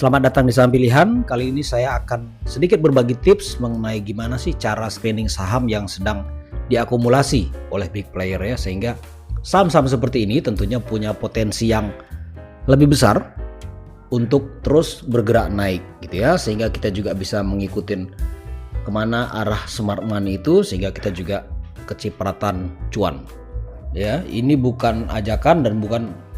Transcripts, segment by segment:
Selamat datang di Saham Pilihan. Kali ini saya akan sedikit berbagi tips mengenai gimana sih cara screening saham yang sedang diakumulasi oleh big player ya, sehingga saham-saham seperti ini tentunya punya potensi yang lebih besar untuk terus bergerak naik gitu ya, sehingga kita juga bisa mengikuti kemana arah smart money itu, sehingga kita juga kecipratan cuan ya. Ini bukan ajakan dan bukan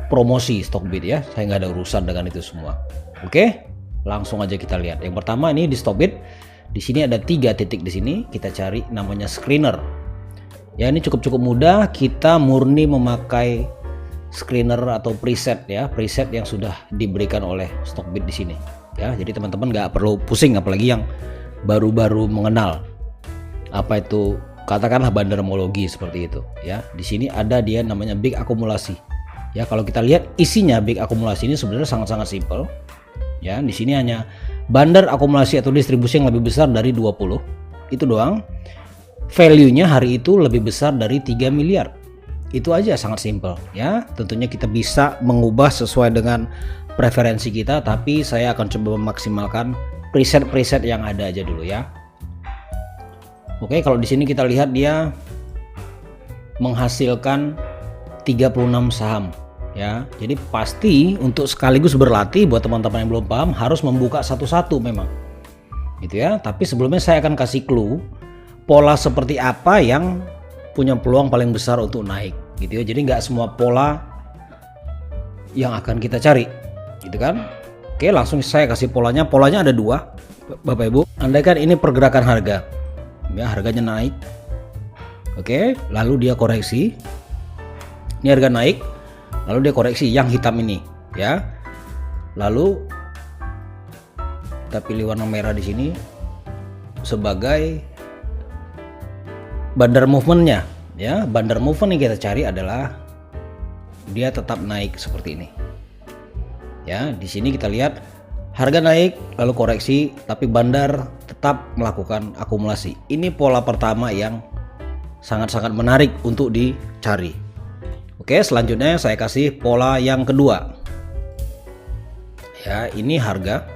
promosi Stockbit ya, saya nggak ada urusan dengan itu semua. Oke, langsung aja kita lihat. Yang pertama ini di Stockbit, di sini ada 3 titik di sini, kita cari namanya screener. Ya, ini cukup mudah, kita murni memakai screener atau preset ya, preset yang sudah diberikan oleh Stockbit di sini. Ya, jadi teman-teman nggak perlu pusing, apalagi yang baru-baru mengenal apa itu katakanlah bandarmologi seperti itu ya. Di sini ada dia namanya big akumulasi. Ya, kalau kita lihat isinya big akumulasi ini sebenarnya sangat-sangat simpel. Ya, di sini hanya bandar akumulasi atau distribusi yang lebih besar dari 20. Itu doang. Value-nya hari itu lebih besar dari 3 miliar. Itu aja, sangat simpel ya. Tentunya kita bisa mengubah sesuai dengan preferensi kita, tapi saya akan coba memaksimalkan preset-preset yang ada aja dulu ya. Oke, kalau di sini kita lihat dia menghasilkan 36 saham ya. Jadi pasti untuk sekaligus berlatih buat teman-teman yang belum paham harus membuka satu-satu memang gitu ya. Tapi sebelumnya saya akan kasih clue pola seperti apa yang punya peluang paling besar untuk naik gitu ya. Jadi nggak semua pola yang akan kita cari gitu kan. Oke, langsung saya kasih polanya. Polanya ada 2 Bapak Ibu. Andaikan ini pergerakan harga ya, harganya naik, oke, lalu dia koreksi. Ini harga naik, lalu dia koreksi yang hitam ini ya. Lalu kita pilih warna merah di sini sebagai bandar movementnya ya. Bandar movement yang kita cari adalah dia tetap naik seperti ini ya. Di sini kita lihat harga naik lalu koreksi, tapi bandar tetap melakukan akumulasi. Ini pola pertama yang sangat-sangat menarik untuk dicari. Oke, selanjutnya saya kasih pola yang kedua. Ya, ini harga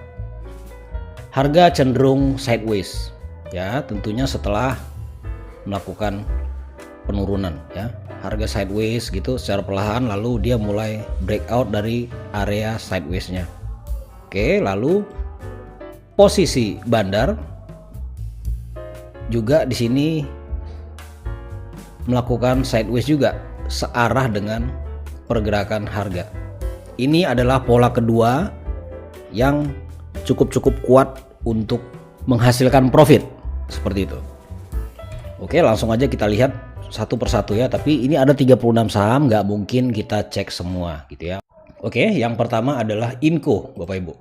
cenderung sideways. Ya, tentunya setelah melakukan penurunan ya. Harga sideways gitu secara perlahan, lalu dia mulai breakout dari area sideways-nya. Oke, lalu posisi bandar juga di sini melakukan sideways juga, searah dengan pergerakan harga. Ini adalah pola kedua yang cukup kuat untuk menghasilkan profit seperti itu. Oke, langsung aja kita lihat satu persatu ya. Tapi ini ada 36 saham, nggak mungkin kita cek semua gitu ya. Oke, yang pertama adalah Inco Bapak Ibu.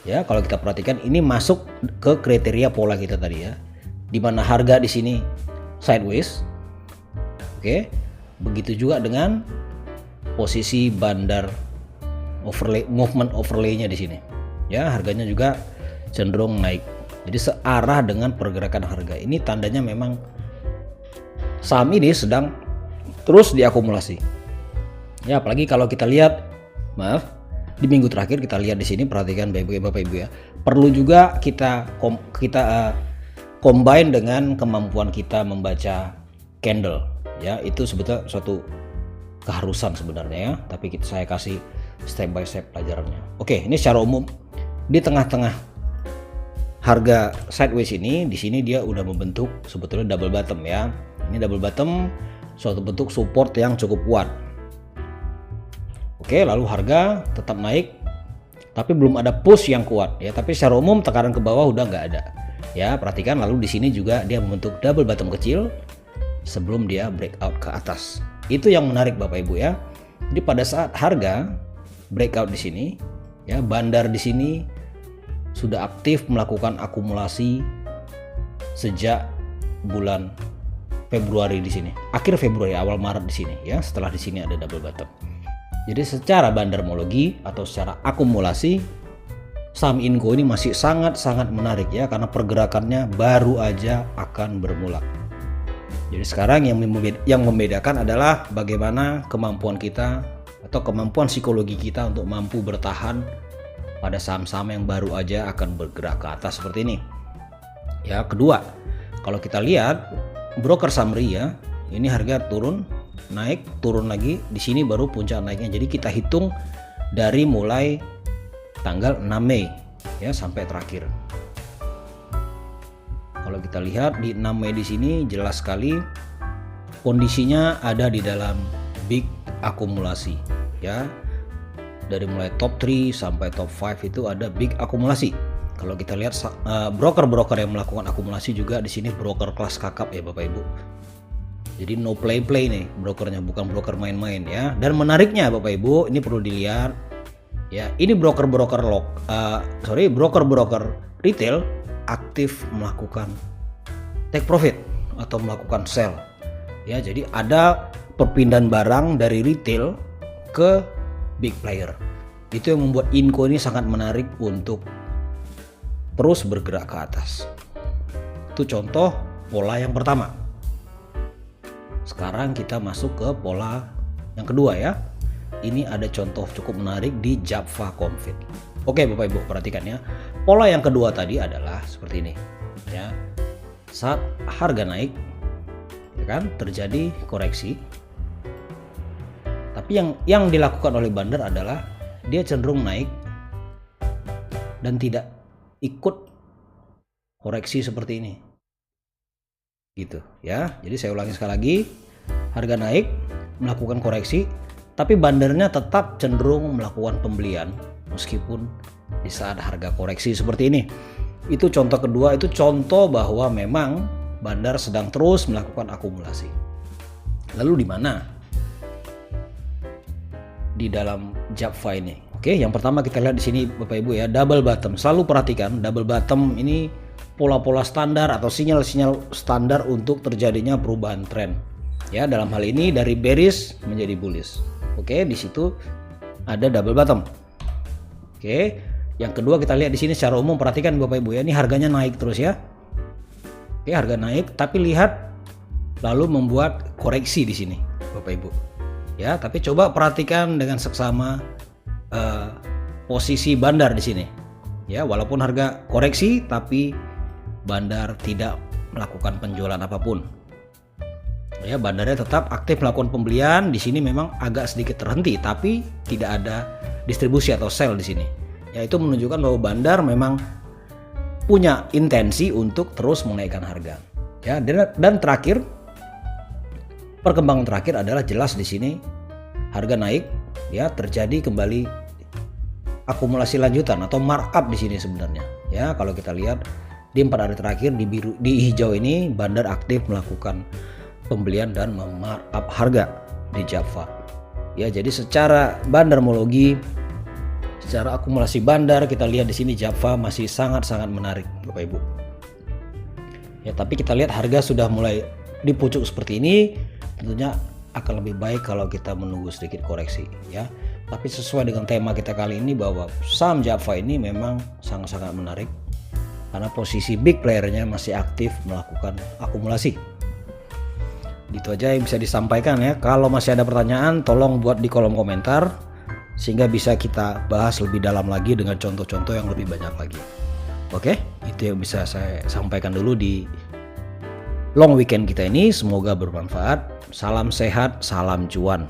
Ya, kalau kita perhatikan ini masuk ke kriteria pola kita tadi ya, di mana harga di sini sideways. Oke. Begitu juga dengan posisi bandar overlay, movement overlay-nya di sini. Ya, harganya juga cenderung naik. Jadi searah dengan pergerakan harga. Ini tandanya memang saham ini sedang terus diakumulasi. Ya, apalagi kalau kita lihat, di minggu terakhir kita lihat di sini, perhatikan Bapak Ibu ya. Perlu juga kita combine dengan kemampuan kita membaca candle. Ya, itu sebetulnya suatu keharusan sebenarnya ya, tapi saya kasih step by step pelajarannya. Oke, ini secara umum di tengah-tengah harga sideways ini, di sini dia udah membentuk sebetulnya double bottom ya. Ini double bottom, suatu bentuk support yang cukup kuat. Oke, lalu harga tetap naik, tapi belum ada push yang kuat ya. Tapi secara umum tekanan ke bawah udah nggak ada. Ya, perhatikan. Lalu di sini juga dia membentuk double bottom kecil sebelum dia breakout ke atas. Itu yang menarik Bapak Ibu ya. Jadi pada saat harga breakout di sini ya, bandar di sini sudah aktif melakukan akumulasi sejak bulan Februari di sini. Akhir Februari, awal Maret di sini ya, setelah di sini ada double bottom. Jadi secara bandarmologi atau secara akumulasi, saham Inco ini masih sangat menarik ya, karena pergerakannya baru aja akan bermula. Jadi sekarang yang membedakan adalah bagaimana kemampuan kita atau kemampuan psikologi kita untuk mampu bertahan pada saham-saham yang baru aja akan bergerak ke atas seperti ini. Ya, kedua, kalau kita lihat broker summary ya, ini harga turun, naik, turun lagi, di sini baru puncak naiknya. Jadi kita hitung dari mulai tanggal 6 Mei ya sampai terakhir. Kalau kita lihat di 6 Mei di sini jelas sekali kondisinya ada di dalam big akumulasi ya. Dari mulai top 3 sampai top 5 itu ada big akumulasi. Kalau kita lihat broker-broker yang melakukan akumulasi juga di sini broker kelas kakap ya Bapak Ibu. Jadi no play nih brokernya, bukan broker main-main ya. Dan menariknya Bapak Ibu, ini perlu dilihat ya. Ini broker-broker retail aktif melakukan take profit atau melakukan sell ya. Jadi ada perpindahan barang dari retail ke big player. Itu yang membuat Inco ini sangat menarik untuk terus bergerak ke atas. Itu contoh pola yang pertama. Sekarang kita masuk ke pola yang kedua ya. Ini ada contoh cukup menarik di Java Confit. Oke Bapak Ibu, perhatikan ya. Pola yang kedua tadi adalah seperti ini ya. Saat harga naik ya kan, terjadi koreksi. Tapi yang dilakukan oleh Bandar adalah dia cenderung naik dan tidak ikut koreksi seperti ini. Gitu ya. Jadi saya ulangi sekali lagi. Harga naik, melakukan koreksi, tapi Bandarnya tetap cenderung melakukan pembelian meskipun di saat harga koreksi seperti ini. Itu contoh kedua, itu contoh bahwa memang Bandar sedang terus melakukan akumulasi. Lalu di mana? Di dalam Java ini. Oke, yang pertama kita lihat di sini Bapak Ibu ya, double bottom. Selalu perhatikan double bottom ini pola-pola standar atau sinyal-sinyal standar untuk terjadinya perubahan tren. Ya, dalam hal ini dari bearish menjadi bullish. Oke, di situ ada double bottom. Oke, yang kedua kita lihat di sini secara umum, perhatikan Bapak Ibu ya, ini harganya naik terus ya. Oke, harga naik tapi lihat lalu membuat koreksi di sini Bapak Ibu. Ya, tapi coba perhatikan dengan seksama posisi Bandar di sini. Ya, walaupun harga koreksi tapi Bandar tidak melakukan penjualan apapun. Ya, Bandarnya tetap aktif melakukan pembelian. Di sini memang agak sedikit terhenti, tapi tidak ada distribusi atau sell di sini. Ya, itu menunjukkan bahwa Bandar memang punya intensi untuk terus menaikkan harga. Ya, dan terakhir, perkembangan terakhir adalah jelas di sini harga naik, ya terjadi kembali akumulasi lanjutan atau markup di sini sebenarnya. Ya, kalau kita lihat di 4 hari terakhir di hijau ini Bandar aktif melakukan pembelian dan memarkup harga di Java. Ya, jadi secara bandarmologi, secara akumulasi Bandar kita lihat di sini Java masih sangat-sangat menarik Bapak Ibu. Ya, tapi kita lihat harga sudah mulai di pucuk seperti ini, tentunya akan lebih baik kalau kita menunggu sedikit koreksi ya. Tapi sesuai dengan tema kita kali ini bahwa saham Java ini memang sangat-sangat menarik karena posisi big playernya masih aktif melakukan akumulasi. Gitu aja yang bisa disampaikan ya. Kalau masih ada pertanyaan tolong buat di kolom komentar sehingga bisa kita bahas lebih dalam lagi dengan contoh-contoh yang lebih banyak lagi. Oke, itu yang bisa saya sampaikan dulu di long weekend kita ini. Semoga bermanfaat. Salam sehat, salam cuan.